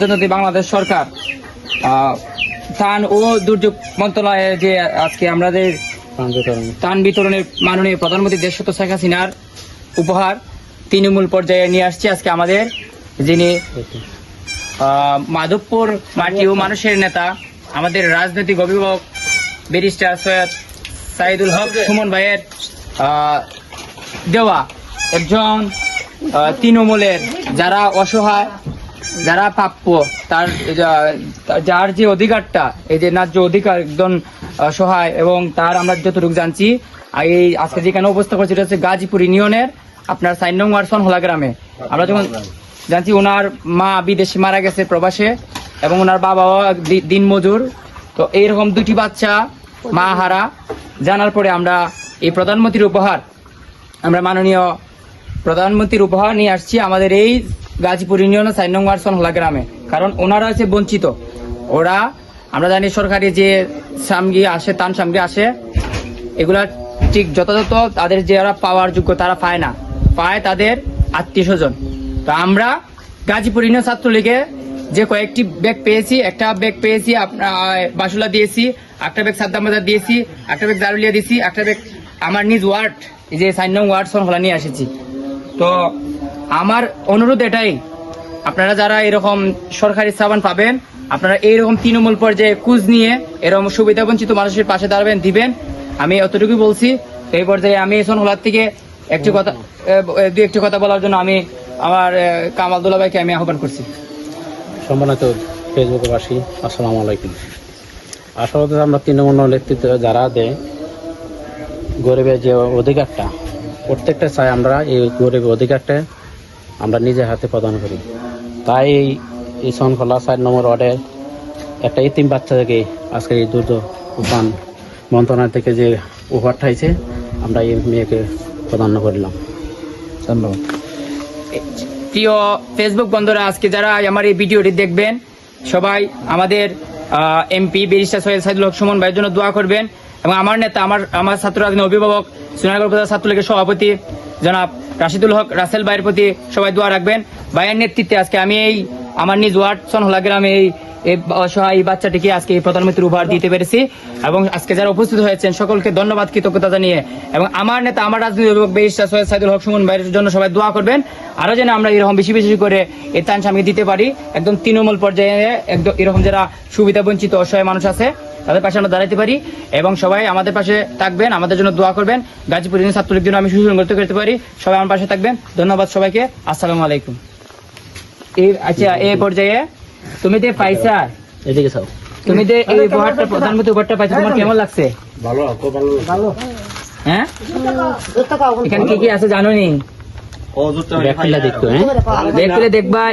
প্রধানমন্ত্রী বাংলাদেশ সরকার ত্রাণ ও দুর্যোগ মন্ত্রণালয়ে যে আজকে আমাদের ত্রাণ বিতরণের মাননীয় প্রধানমন্ত্রী দেশরত্ন শেখ হাসিনার উপহার তৃণমূল পর্যায়ে নিয়ে আসছে। আজকে আমাদের যিনি মাধবপুর মাটি ও মানুষের নেতা, আমাদের রাজনৈতিক অভিভাবক ব্যারিস্টার সৈয়দ সাইদুল হক সুমন ভাইয়ের দেওয়া একজন তৃণমূলের যারা অসহায়, যারা প্রাপ্য, তার যার যে অধিকারটা, এই যে ন্যায্য অধিকার, একজন সহায়, এবং তার আমরা যতটুকু জানছি এই আজকে যেখানে অবস্থা করছে এটা হচ্ছে গাজীপুর ইউনিয়নের আপনার 4 নং ওয়ার্ড সনহলা গ্রামে। আমরা যখন জানছি ওনার মা বিদেশে মারা গেছে প্রবাসে, এবং ওনার বাবাও দিনমজুর, তো এইরকম 2টি বাচ্চা মা হারা জানার পরে আমরা এই প্রধানমন্ত্রীর উপহার, আমরা মাননীয় প্রধানমন্ত্রীর উপহার নিয়ে আসছি আমাদের এই গাজীপুর ইউনিয়নের 4 নং ওয়ার্ড সনহলা গ্রামে। কারণ ওনারা হচ্ছে বঞ্চিত। ওরা, আমরা জানি সরকারি যে সামগ্রী আসে, ত্রাণ সামগ্রী আসে, এগুলা ঠিক যথাযথ তাদের যারা পাওয়ার যোগ্য তারা পায় না, পায় তাদের আত্মীয় স্বজন। তো আমরা গাজীপুর ইউনিয়ন ছাত্রলীগে যে কয়েকটি ব্যাগ পেয়েছি, একটা ব্যাগ পেয়েছি আপনার বাসুলা দিয়েছি, একটা ব্যাগ সাদ্দামবাজার দিয়েছি, একটা ব্যাগ দারুলিয়া দিয়েছি, একটা ব্যাগ আমার নিজ ওয়ার্ড এই যে 4 নং ওয়ার্ড সনহলা নিয়ে এসেছি। তো আমার অনুরোধ এটাই, আপনারা যারা এরকম সরকারি সাবান পাবেন, আপনারা এইরকম তৃণমূল পর্যায়ে কুজ নিয়ে এরকম সুবিধা বঞ্চিত মানুষের পাশে দাঁড়াবেন, দিবেন। আমি অতটুকু বলছি। এই পর্যায়ে আমি সনহলার থেকে দু একটি কথা বলার জন্য আমি আমার কামাল দুলা ভাইকে আমি আহ্বান করছি। সম্মানিত ফেসবুকবাসী, আসসালামু আলাইকুম। আসলে আমরা তৃণমূল নেতৃত্ব যারা দেয় গরিবের যে অধিকারটা, প্রত্যেকটা চাই আমরা এই গরিবের অধিকারটা আমরা নিজের হাতে প্রদান করি। তাই এই সনহলা 4 নম্বর ওয়ার্ডের একটা ইতিম বাচ্চা থেকে আজকে এই দুর্যোগ উপান মন্ত্রণালয় থেকে যে উপহারটা হয়েছে, আমরা এই মেয়েকে প্রদান করলাম। ধন্যবাদ। প্রিয় ফেসবুক বন্ধুরা, আজকে যারা আমার এই ভিডিওটি দেখবেন, সবাই আমাদের এমপি ব্যারিস্টার সৈয়দ সাইদুল হক সুমন ভাইয়ের জন্য দোয়া করবেন, এবং আমার নেতা, আমার ছাত্র রাজনীতি অভিভাবক সোনারগাঁও উপজেলা ছাত্রলীগের সভাপতি জনাব রাশিদুল হক রাসেল ভাইয়ের প্রতি সবাই দোয়া রাখবেন। ভাইয়ের নেতৃত্বে আজকে আমি এই আমার নিজ ওয়ার্ড সনহলা গ্রামে এই অসহায় বাচ্চাটিকে আজকে এই প্রধানমন্ত্রীর উপহার দিতে পেরেছি, এবং আজকে যারা উপস্থিত হয়েছেন সকলকে ধন্যবাদ, কৃতজ্ঞতা জানিয়ে, এবং আমার নেতা, আমার রাজনীতি অভিভাবক ব্যারিস্টার সৈয়দ সাইদুল হক সুমন ভাইয়ের জন্য সবাই দোয়া করবেন। আরো যেন আমরা এরকম বেশি বেশি করে এই ত্রাণ সামগ্রী দিতে পারি, একদম তৃণমূল পর্যায়ে একদম এরকম যারা সুবিধা বঞ্চিত অসহায় মানুষ আছে তাদের পাশে আমরা দাঁড়াতে পারি, এবং সবাই আমাদের পাশে থাকবেন, আমাদের জন্য দোয়া করবেন। গাজীপুর ইউনিয়ন ছাত্রলীগ জন্য আমি সুসংগঠিত করতে পারি, সবাই আমার পাশে থাকবেন। ধন্যবাদ সবাইকে, আসসালামু আলাইকুম। আচ্ছা, এই পর্যায়ে তুমি যে পাইছা, এদিকে চাও, তুমি যে এই উপহারটা, প্রধানমন্ত্রী উপহারটা পাইছো, তোমার কেমন লাগছে? ভালো। হ্যাঁ, এখানে কি কি আছে জানো নি? ব্যাগ খুলে দেখতো, হ্যাঁ, ব্যাগ খুলে দেখবা।